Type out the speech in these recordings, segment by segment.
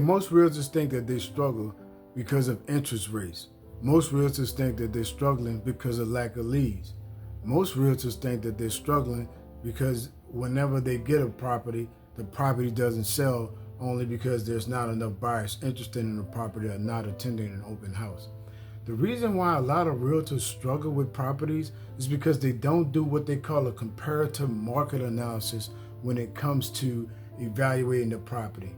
Most realtors think that they struggle because of interest rates. Most realtors think that they're struggling because of lack of leads. Most realtors think that they're struggling because whenever they get a property, the property doesn't sell only because there's not enough buyers interested in the property or not attending an open house. The reason why a lot of realtors struggle with properties is because they don't do what they call a comparative market analysis when it comes to evaluating the property.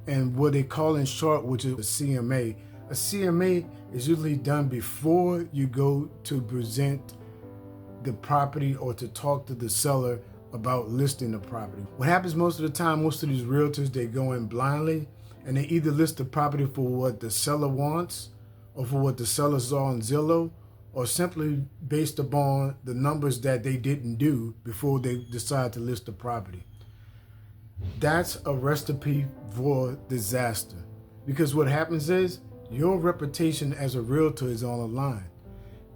And what they call in short, which is a CMA. A CMA is usually done before you go to present the property or to talk to the seller about listing the property. What happens most of the time, most of these realtors, they go in blindly and they either list the property for what the seller wants or for what the seller saw on Zillow, or simply based upon the numbers that they didn't do before they decide to list the property. That's a recipe for disaster, because what happens is your reputation as a realtor is on the line.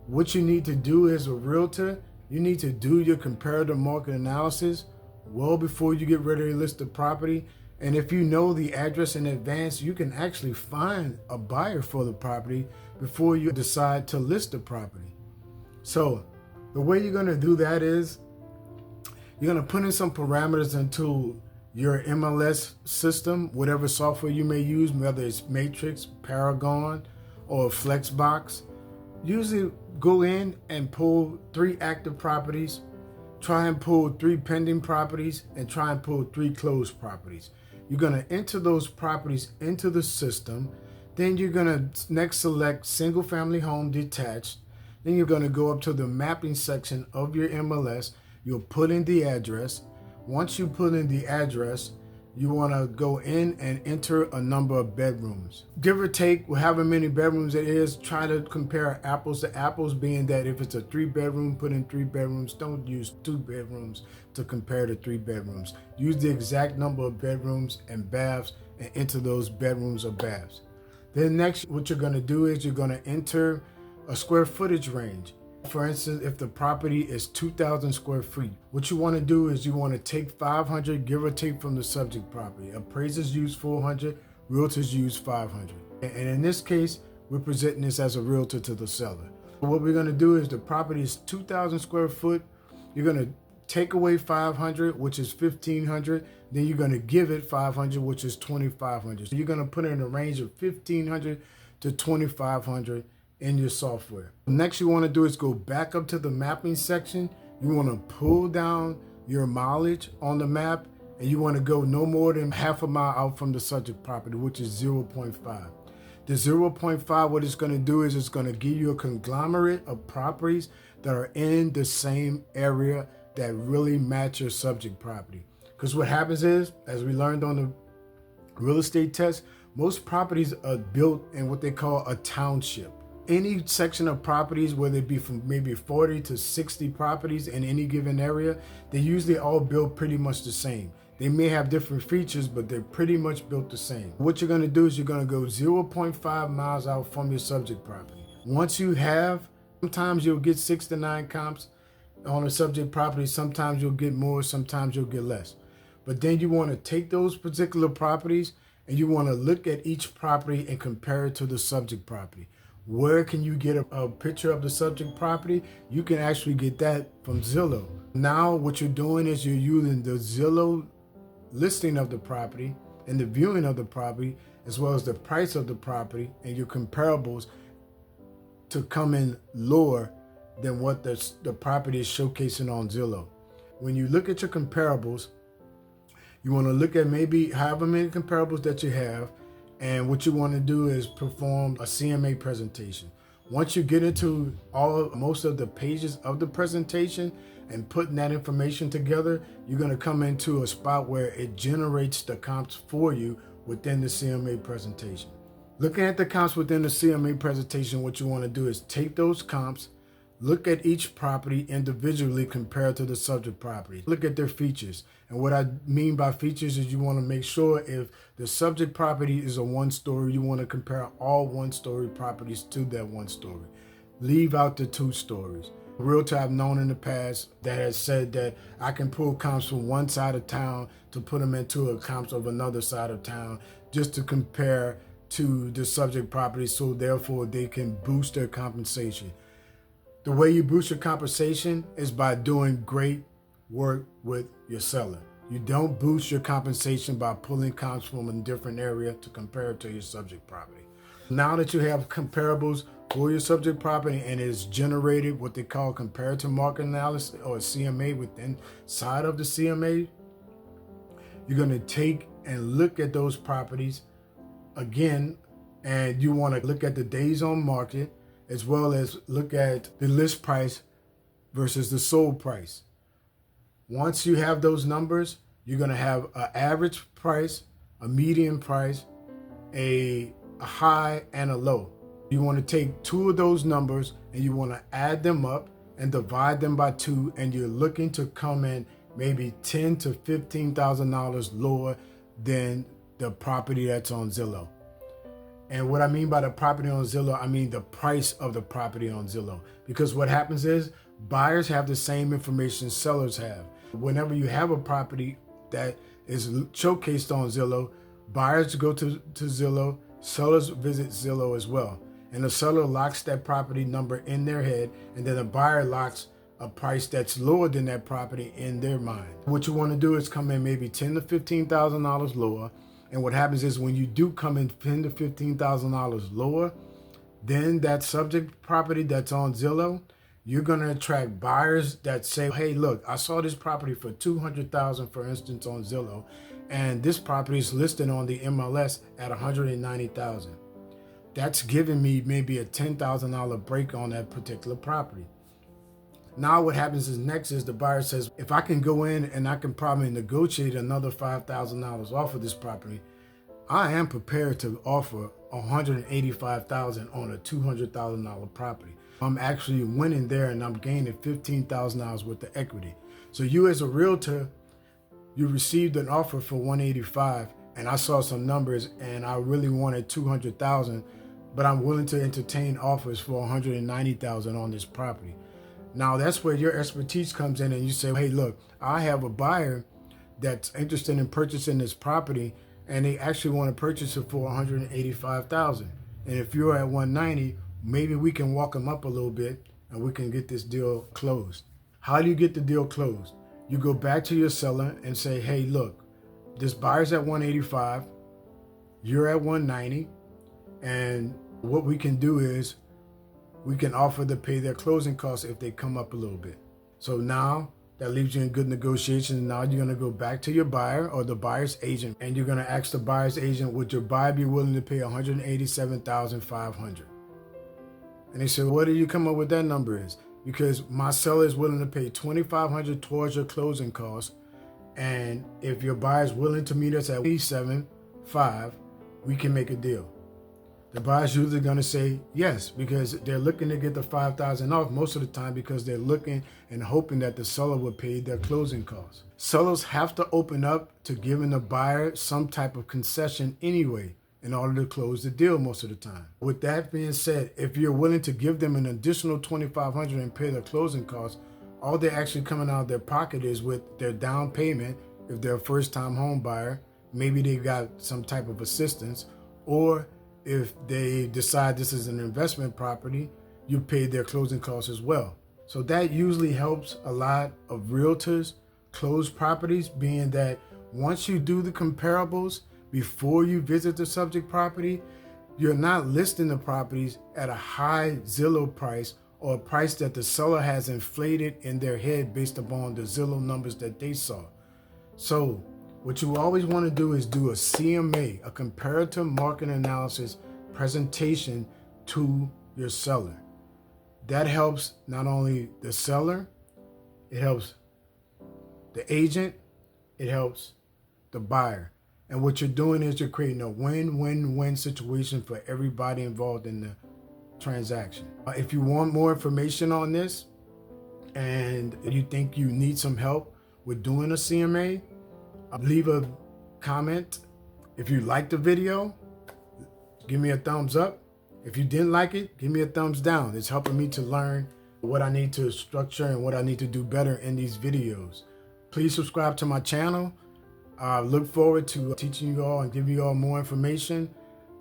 What you need to do as a realtor, you need to do your comparative market analysis well before you get ready to list the property. And if you know the address in advance, you can actually find a buyer for the property before you decide to list the property. So the way you're going to do that is you're going to put in some parameters into your MLS system, whatever software you may use, whether it's Matrix, Paragon, or Flexbox. Usually go in and pull 3 active properties, try and pull 3 pending properties, and try and pull 3 closed properties. You're going to enter those properties into the system. Then you're going to next select single family home detached. Then you're going to go up to the mapping section of your MLS. You'll put in the address. Once you put in the address, you want to go in and enter a number of bedrooms. Give or take however many bedrooms it is, try to compare apples to apples, being that if it's a 3-bedroom, put in 3 bedrooms. Don't use 2 bedrooms to compare to 3 bedrooms. Use the exact number of bedrooms and baths and enter those bedrooms or baths. Then next, what you're going to do is you're going to enter a square footage range. For instance, if the property is 2,000 square feet, what you want to do is you want to take 500, give or take, from the subject property. Appraisers use 400, realtors use 500. And in this case, we're presenting this as a realtor to the seller. What we're going to do is the property is 2,000 square foot. You're going to take away 500, which is 1,500. Then you're going to give it 500, which is 2,500. So you're going to put in a range of 1,500 to 2,500 in your software. Next, you want to do is go back up to the mapping section. You want to pull down your mileage on the map, and you want to go no more than half a mile out from the subject property, which is 0.5. The 0.5, what it's going to do is it's going to give you a conglomerate of properties that are in the same area that really match your subject property. Because what happens is, as we learned on the real estate test, most properties are built in what they call a township. Any section of properties, whether it be from maybe 40 to 60 properties in any given area, they usually all built pretty much the same. They may have different features, but they're pretty much built the same. What you're going to do is you're going to go 0.5 miles out from your subject property. Once you have, sometimes you'll get 6 to 9 comps on a subject property. Sometimes you'll get more, sometimes you'll get less. But then you want to take those particular properties and you want to look at each property and compare it to the subject property. Where can you get a picture of the subject property? You can actually get that from Zillow. Now what you're doing is you're using the Zillow listing of the property and the viewing of the property, as well as the price of the property and your comparables, to come in lower than what the property is showcasing on Zillow. When you look at your comparables, you want to look at maybe however many comparables that you have, and what you want to do is perform a CMA presentation. Once you get into most of the pages of the presentation and putting that information together, you're going to come into a spot where it generates the comps for you within the CMA presentation. Looking at the comps within the CMA presentation, what you want to do is take those comps, look at each property individually compared to the subject property. Look at their features. And what I mean by features is you want to make sure if the subject property is a 1-story, you want to compare all 1-story properties to that 1-story. Leave out the 2 stories. A realtor I've known in the past that has said that I can pull comps from one side of town to put them into a comps of another side of town just to compare to the subject property, so therefore they can boost their compensation. The way you boost your compensation is by doing great work with your seller. You don't boost your compensation by pulling comps from a different area to compare it to your subject property. Now that you have comparables for your subject property and it's generated what they call comparative market analysis, or CMA, within side of the CMA, you're going to take and look at those properties again, and you want to look at the days on market as well as look at the list price versus the sold price. Once you have those numbers, you're going to have an average price, a median price, a high, and a low. You want to take two of those numbers and you want to add them up and divide them by two, and you're looking to come in maybe $10,000 to $15,000 lower than the property that's on Zillow. And what I mean by the property on Zillow, I mean the price of the property on Zillow. Because what happens is buyers have the same information sellers have. Whenever you have a property that is showcased on Zillow, buyers go to Zillow, sellers visit Zillow as well. And the seller locks that property number in their head, and then the buyer locks a price that's lower than that property in their mind. What you want to do is come in maybe $10,000 to $15,000 lower. And what happens is when you do come in $10,000 to $15,000 lower, then that subject property that's on Zillow, you're going to attract buyers that say, hey, look, I saw this property for $200,000, for instance, on Zillow, and this property is listed on the MLS at $190,000. That's giving me maybe a $10,000 break on that particular property. Now what happens is next is the buyer says, if I can go in and I can probably negotiate another $5,000 off of this property, I am prepared to offer $185,000 on a $200,000 property. I'm actually winning there, and I'm gaining $15,000 worth of equity. So you as a realtor, you received an offer for $185,000, and I saw some numbers and I really wanted $200,000, but I'm willing to entertain offers for $190,000 on this property. Now that's where your expertise comes in, and you say, hey, look, I have a buyer that's interested in purchasing this property, and they actually want to purchase it for $185,000. And if you're at $190,000, maybe we can walk them up a little bit and we can get this deal closed. How do you get the deal closed? You go back to your seller and say, hey, look, this buyer's at $185,000, you're at $190,000, and what we can do is we can offer to pay their closing costs if they come up a little bit. So now that leaves you in good negotiations. Now you're going to go back to your buyer or the buyer's agent, and you're going to ask the buyer's agent, would your buyer be willing to pay $187,500? And they said, what do you come up with that number is? Because my seller is willing to pay $2,500 towards your closing costs, and if your buyer is willing to meet us at $87,500, we can make a deal. The buyer's usually going to say yes, because they're looking to get the $5,000 off most of the time, because they're looking and hoping that the seller will pay their closing costs. Sellers have to open up to giving the buyer some type of concession anyway in order to close the deal most of the time. With that being said, if you're willing to give them an additional $2,500 and pay their closing costs, all they're actually coming out of their pocket is with their down payment. If they're a first-time home buyer, maybe they got some type of assistance, or if they decide this is an investment property, you pay their closing costs as well. So that usually helps a lot of realtors close properties, being that once you do the comparables before you visit the subject property, you're not listing the properties at a high Zillow price, or a price that the seller has inflated in their head based upon the Zillow numbers that they saw. So what you always want to do is do a CMA, a comparative market analysis presentation to your seller. That helps not only the seller, it helps the agent, it helps the buyer. And what you're doing is you're creating a win-win-win situation for everybody involved in the transaction. If you want more information on this and you think you need some help with doing a CMA, leave a comment. If you liked the video, give me a thumbs up. If you didn't like it, give me a thumbs down. It's helping me to learn what I need to structure and what I need to do better in these videos. Please subscribe to my channel. I look forward to teaching you all and giving you all more information.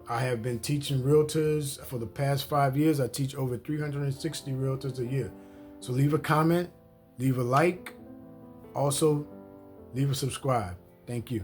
I have been teaching realtors for the past 5 years. I teach over 360 realtors a year. So leave a comment, leave a like, also leave a subscribe. Thank you.